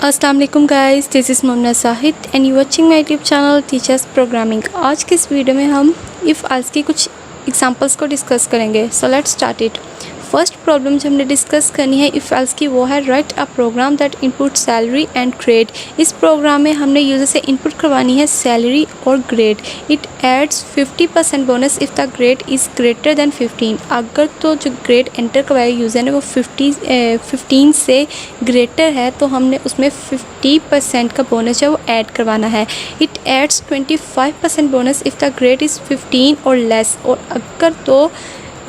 अस्सलाम वालेकुम guys, this is मोमना Shahid and you watching my YouTube channel teachers programming. आज के इस वीडियो में हम इफ़ एल्स की कुछ एग्जांपल्स को डिस्कस करेंगे। So let's start it. First problem जो हमने डिस्कस करनी है इफ़ एल्स की वो है write a program that input salary and grade. इस प्रोग्राम में हमने यूज़र से इनपुट करवानी है सैलरी और grade. It adds 50% bonus if the grade is greater than 15। अगर तो जो ग्रेड एंटर करवाया यूज़र ने वो 15 से ग्रेटर है तो हमने उसमें 50% का बोनस जो है वो ऐड करवाना है। It adds 25% bonus if the grade is 15 और लेस। और अगर तो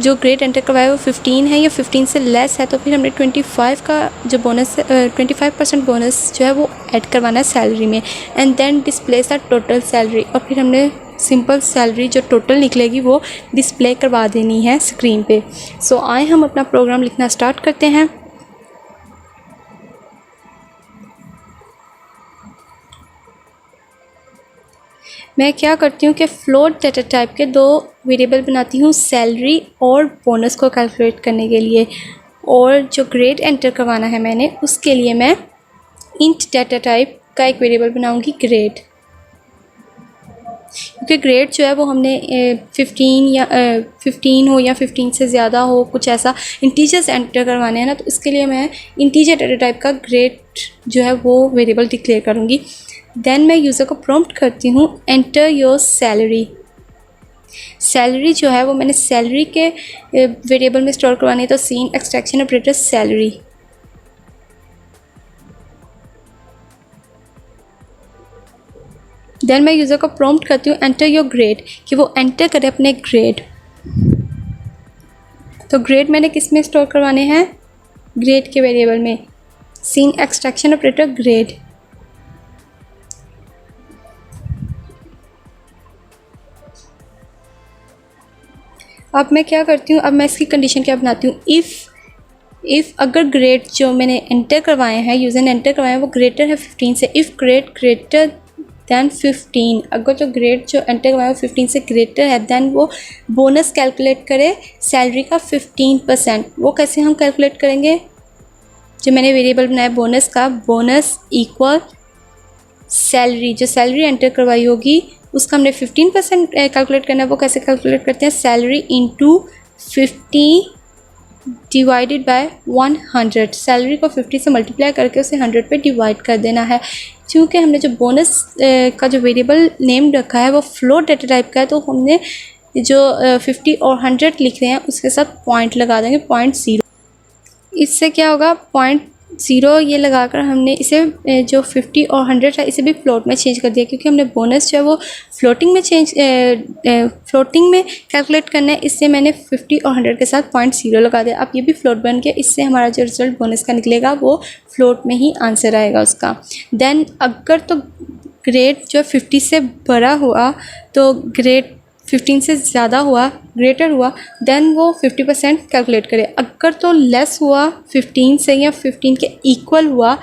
जो ग्रेड एंटर करवाया वो 15 है या 15 से लेस है तो फिर हमने 25 का जो बोनस 25% बोनस जो है वो ऐड करवाना है सैलरी में। And then displays the total salary, और फिर हमने सिंपल सैलरी जो टोटल निकलेगी वो डिस्प्ले करवा देनी है स्क्रीन पे। सो आए हम अपना प्रोग्राम लिखना स्टार्ट करते हैं। मैं क्या करती हूँ कि फ्लोट डाटा टाइप के दो वेरिएबल बनाती हूँ सैलरी और बोनस को कैलकुलेट करने के लिए, और जो ग्रेड एंटर करवाना है मैंने उसके लिए मैं इंट डाटा टाइप का एक वेरिएबल बनाऊँगी ग्रेड, क्योंकि ग्रेड जो है वो हमने 15 हो या 15 से ज़्यादा हो, कुछ ऐसा इंटीजर्स एंटर करवाने हैं ना, तो इसके लिए मैं इंटीजर डाटा टाइप का ग्रेड जो है वो वेरिएबल डिक्लेयर करूँगी। देन मैं यूज़र को प्रॉम्प्ट करती हूँ एंटर योर सैलरी। सैलरी जो है वो मैंने सैलरी के वेरिएबल में स्टोर करवानी है, तो cin extraction operator salary. Then मैं यूज़र को प्रॉम्प्ट करती हूँ एंटर योर ग्रेड, कि वो एंटर करे अपने ग्रेड। तो ग्रेड मैंने किस में स्टोर करवाने हैं, ग्रेड के वेरिएबल में, सीन एक्सट्रैक्शन ऑपरेटर ग्रेड। अब मैं क्या करती हूँ, अब मैं इसकी कंडीशन क्या बनाती हूँ, इफ़ अगर ग्रेड जो मैंने एंटर करवाए हैं, यूज़र ने एंटर करवाए हैं, वो ग्रेटर है 15 से, इफ़ ग्रेड ग्रेटर दैन 15, अगर जो ग्रेड जो एंटर करवाया है 15 से ग्रेटर है, दैन वो बोनस कैलकुलेट करे सैलरी का 15%। वो कैसे हम कैलकुलेट करेंगे, जो मैंने वेरिएबल बनाया बोनस का, बोनस इक्वल सैलरी, जो सैलरी एंटर करवाई होगी उसका हमने 15% कैलकुलेट करना है। वो कैसे कैलकुलेट करते हैं, salary into 50 divided by 100। Salary को 50 से मल्टीप्लाई करके उसे 100 पे डिवाइड कर देना है। क्योंकि हमने जो बोनस का जो वेरिएबल नेम रखा है वो फ्लोट डाटा टाइप का है, तो हमने जो 50 और 100 लिख रहे हैं उसके साथ पॉइंट लगा देंगे, 0.0। इससे क्या होगा, 0.0 ये लगाकर हमने इसे जो 50 और 100 है इसे भी फ्लोट में चेंज कर दिया, क्योंकि हमने बोनस जो है वो फ्लोटिंग में कैलकुलेट करना है। इससे मैंने 50 और 100 के साथ 0.0 लगा दिया। अब ये भी फ्लोट बन गया, इससे हमारा जो रिजल्ट बोनस का निकलेगा वो फ्लोट में ही आंसर आएगा उसका। देन अगर तो ग्रेड जो 50 से बड़ा हुआ तो ग्रेड 15 से ज़्यादा हुआ, ग्रेटर हुआ, देन वो 50% कैलकुलेट करे। अगर तो लेस हुआ 15 से या 15 के इक्वल हुआ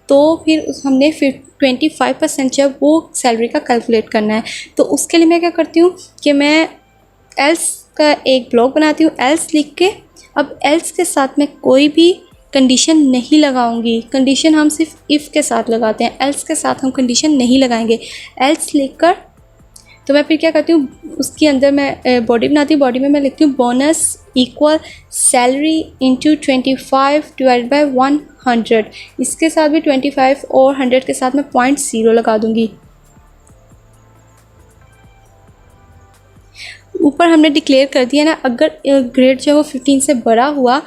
तो फिर हमने 25% जो वो सैलरी का कैलकुलेट करना है। तो उसके लिए मैं क्या करती हूँ कि मैं एल्स का एक ब्लॉक बनाती हूँ, एल्स लिख के। अब एल्स के साथ मैं कोई भी कंडीशन नहीं लगाऊंगी, कंडीशन हम सिर्फ इफ़ के साथ लगाते हैं, एल्स के साथ हम कंडीशन नहीं लगाएंगे। एल्स लिखकर तो मैं फिर क्या करती हूँ, उसके अंदर मैं बॉडी बनाती हूँ। बॉडी में मैं लिखती हूँ bonus equal salary into 25 divide by 100। इसके साथ भी 25 और 100 के साथ मैं 0.0 लगा दूँगी। ऊपर हमने डिक्लेयर कर दिया ना, अगर ग्रेड जो है वो 15 से बड़ा हुआ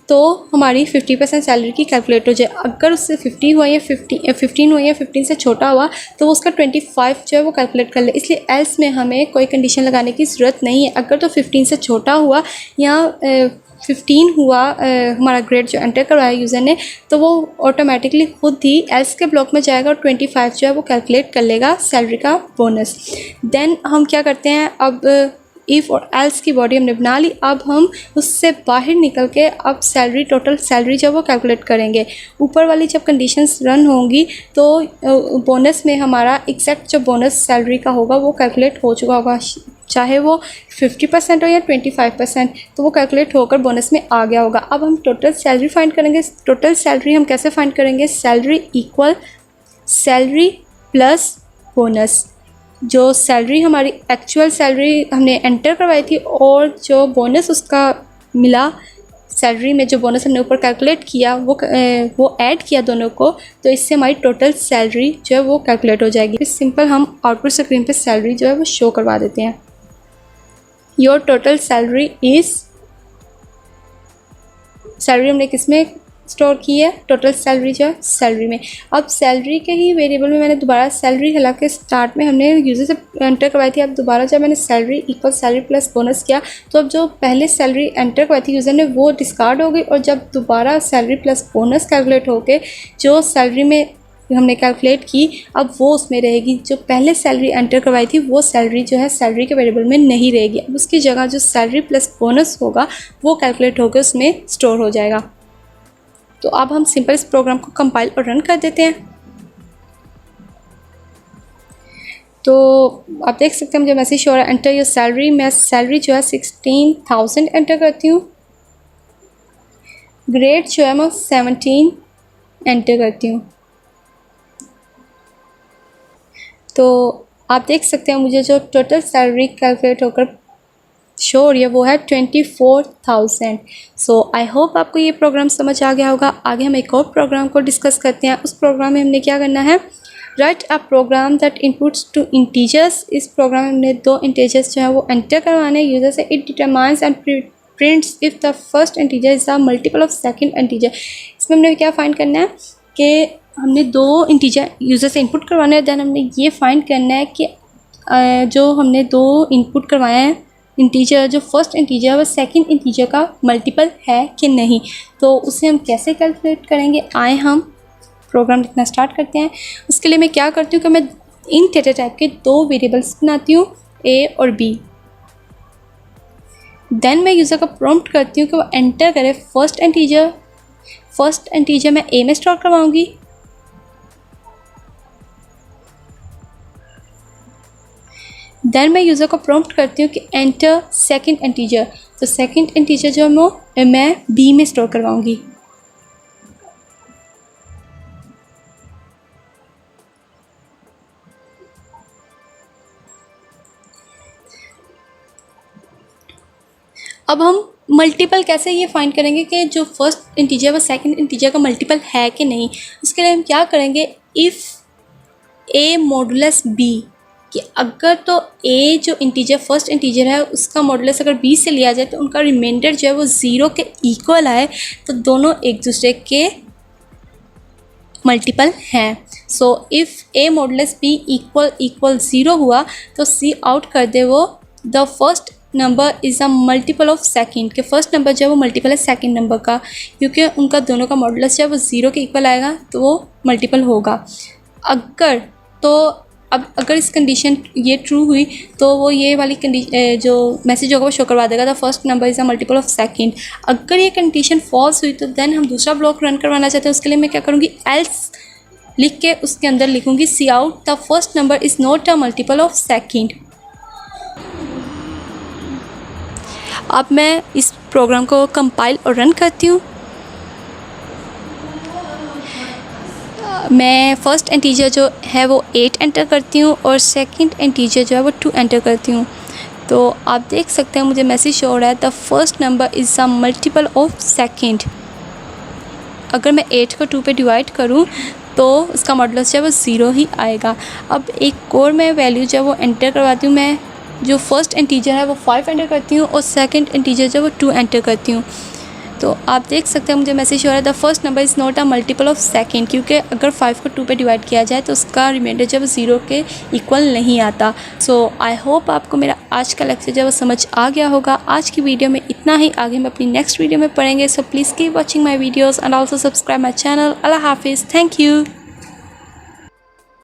तो हमारी 50% सैलरी की कैलकुलेट हो जाए। अगर उससे 50 हुआ या 15 हुआ या 15 से छोटा हुआ तो उसका 25 जो है वो कैलकुलेट कर ले। इसलिए एल्स में हमें कोई कंडीशन लगाने की ज़रूरत नहीं है। अगर तो 15 से छोटा हुआ या 15 हुआ हमारा ग्रेड जो एंटर करवाया यूज़र ने, तो वो ऑटोमेटिकली खुद ही एल्स के ब्लॉक में जाएगा और 25 जो है वो कैलकुलेट कर लेगा सैलरी का बोनस। देन हम क्या करते हैं, अब इफ़ और एल्स की बॉडी हमने बना ली। अब हम उससे बाहर निकल के अब सैलरी, टोटल सैलरी जब वो कैलकुलेट करेंगे। ऊपर वाली जब कंडीशंस रन होंगी तो बोनस में हमारा एग्जैक्ट जो बोनस सैलरी का होगा वो कैलकुलेट हो चुका होगा, चाहे वो 50% हो या 25%, तो वो कैलकुलेट होकर बोनस में आ गया होगा। अब हम टोटल सैलरी फाइंड करेंगे। टोटल सैलरी हम कैसे फाइंड करेंगे? Salary equal salary plus bonus. जो सैलरी हमारी एक्चुअल सैलरी हमने एंटर करवाई थी और जो बोनस उसका मिला सैलरी में, जो बोनस हमने ऊपर कैलकुलेट किया वो ऐड किया दोनों को, तो इससे हमारी टोटल सैलरी जो है वो कैलकुलेट हो जाएगी। फिर सिंपल हम आउटपुट स्क्रीन पे सैलरी जो है वो शो करवा देते हैं। Your total salary is, salary हमने किस में स्टोर की है? टोटल सैलरी जो है सैलरी में। अब सैलरी के ही वेरिएबल में मैंने दोबारा सैलरी, हालांकि स्टार्ट में हमने यूज़र से एंटर करवाई थी, अब दोबारा जब मैंने salary equal salary plus bonus किया तो अब जो पहले सैलरी एंटर करवाई थी यूज़र ने वो डिस्कार्ड हो गई, और जब दोबारा सैलरी प्लस बोनस कैलकुलेट होके जो सैलरी में हमने कैलकुलेट की अब वो उसमें रहेगी। जो पहले सैलरी एंटर करवाई थी वो सैलरी जो है सैलरी के वेरिएबल में नहीं रहेगी। अब उसकी जगह जो सैलरी प्लस बोनस होगा वो कैलकुलेट होकर उसमें स्टोर हो जाएगा। तो अब हम सिंपल इस प्रोग्राम को कंपाइल और रन कर देते हैं। तो आप देख सकते हैं मुझे मैसेज हो रहा है एंटर योर सैलरी। मैं सैलरी जो है 16,000 एंटर करती हूँ। ग्रेड जो है मैं 17 एंटर करती हूँ। तो आप देख सकते हैं मुझे जो टोटल सैलरी कैलकुलेट होकर शो हो रही है वो है 24,000। सो आई होप आपको ये प्रोग्राम समझ आ गया होगा। आगे हम एक और प्रोग्राम को डिस्कस करते हैं। उस प्रोग्राम में हमने क्या करना है? Write a program that inputs two integers. इस प्रोग्राम में हमने 2 इंटीजर्स जो है वो एंटर करवाने हैं यूज़र से। It determines and prints if the first integer is the multiple of second integer. इसमें हमने क्या फाइंड करना है कि हमने 2 इंटीजर यूज़र से इनपुट करवाना है। दैन हमने ये फाइंड करना है कि जो हमने 2 इनपुट करवाए हैं इंटीजर, जो फर्स्ट इंटीजर है वो सेकंड इंटीजर का मल्टीपल है कि नहीं। तो उसे हम कैसे कैलकुलेट करेंगे? आए हम प्रोग्राम लिखना स्टार्ट करते हैं। उसके लिए मैं क्या करती हूँ कि मैं इन डेटा टाइप के 2 वेरिएबल्स बनाती हूँ, ए और बी। देन मैं यूज़र को प्रॉम्प्ट करती हूँ कि वो एंटर करे फर्स्ट इंटीजर। फर्स्ट इंटीजर मैं ए में स्टोर करवाऊँगी। देन मैं यूज़र को प्रॉम्प्ट करती हूँ कि एंटर सेकंड इंटीजर। तो सेकंड इंटीजर जो मैं बी में स्टोर करवाऊँगी। अब हम मल्टीपल कैसे ये फाइंड करेंगे कि जो फर्स्ट इंटीजर वो सेकंड इंटीजर का मल्टीपल है कि नहीं। उसके लिए हम क्या करेंगे? इफ़ ए मॉडुलस बी, कि अगर तो ए जो इंटीजर फर्स्ट इंटीजर है उसका मॉडुलस अगर बी से लिया जाए तो उनका रिमाइंडर जो है वो 0 के इक्वल आए, तो दोनों एक दूसरे के मल्टीपल हैं। So if A modulus B equal 0 हुआ तो सी आउट कर दे वो the first number is a multiple of second, के फर्स्ट नंबर जो है वो मल्टीपल है सेकंड नंबर का, क्योंकि उनका दोनों का मॉडुलस जो है वो 0 के इक्वल आएगा तो वो मल्टीपल होगा। अगर इस कंडीशन ये ट्रू हुई तो वो ये वाली कंडीशन जो मैसेज होगा वो शो करवा देगा the first number is a multiple of second. अगर ये कंडीशन फॉल्स हुई तो देन हम दूसरा ब्लॉक रन करवाना चाहते हैं। उसके लिए मैं क्या करूँगी? एल्स लिख के उसके अंदर लिखूँगी cout the first number is not a multiple of second. अब मैं इस प्रोग्राम को कंपाइल और रन करती हूँ। मैं फ़र्स्ट इंटीजर जो है वो 8 एंटर करती हूँ और सेकंड इंटीजर जो है वो 2 एंटर करती हूँ। तो आप देख सकते हैं मुझे मैसेज शो हो रहा है the first number is a multiple of second. अगर मैं 8 को 2 पे डिवाइड करूँ तो उसका मॉडुलस जो है वो 0 ही आएगा। अब एक और मैं वैल्यू जो है वो एंटर करवाती हूँ। मैं जो फर्स्ट इंटीजर है वो 5 एंटर करती हूँ और सेकंड इंटीजर जो है वो 2 एंटर करती हूँ। तो आप देख सकते हैं मुझे मैसेज हो रहा है the first number is not a multiple of second, क्योंकि अगर 5 को 2 पे डिवाइड किया जाए तो उसका रिमाइंडर जो है वो 0 के इक्वल नहीं आता। सो आई होप आपको मेरा आज का लेक्चर जो है वो समझ आ गया होगा। आज की वीडियो में इतना ही, आगे हम अपनी नेक्स्ट वीडियो में पढ़ेंगे। So please keep watching my videos and also subscribe my channel. अल्लाह हाफिज़, थैंक यू।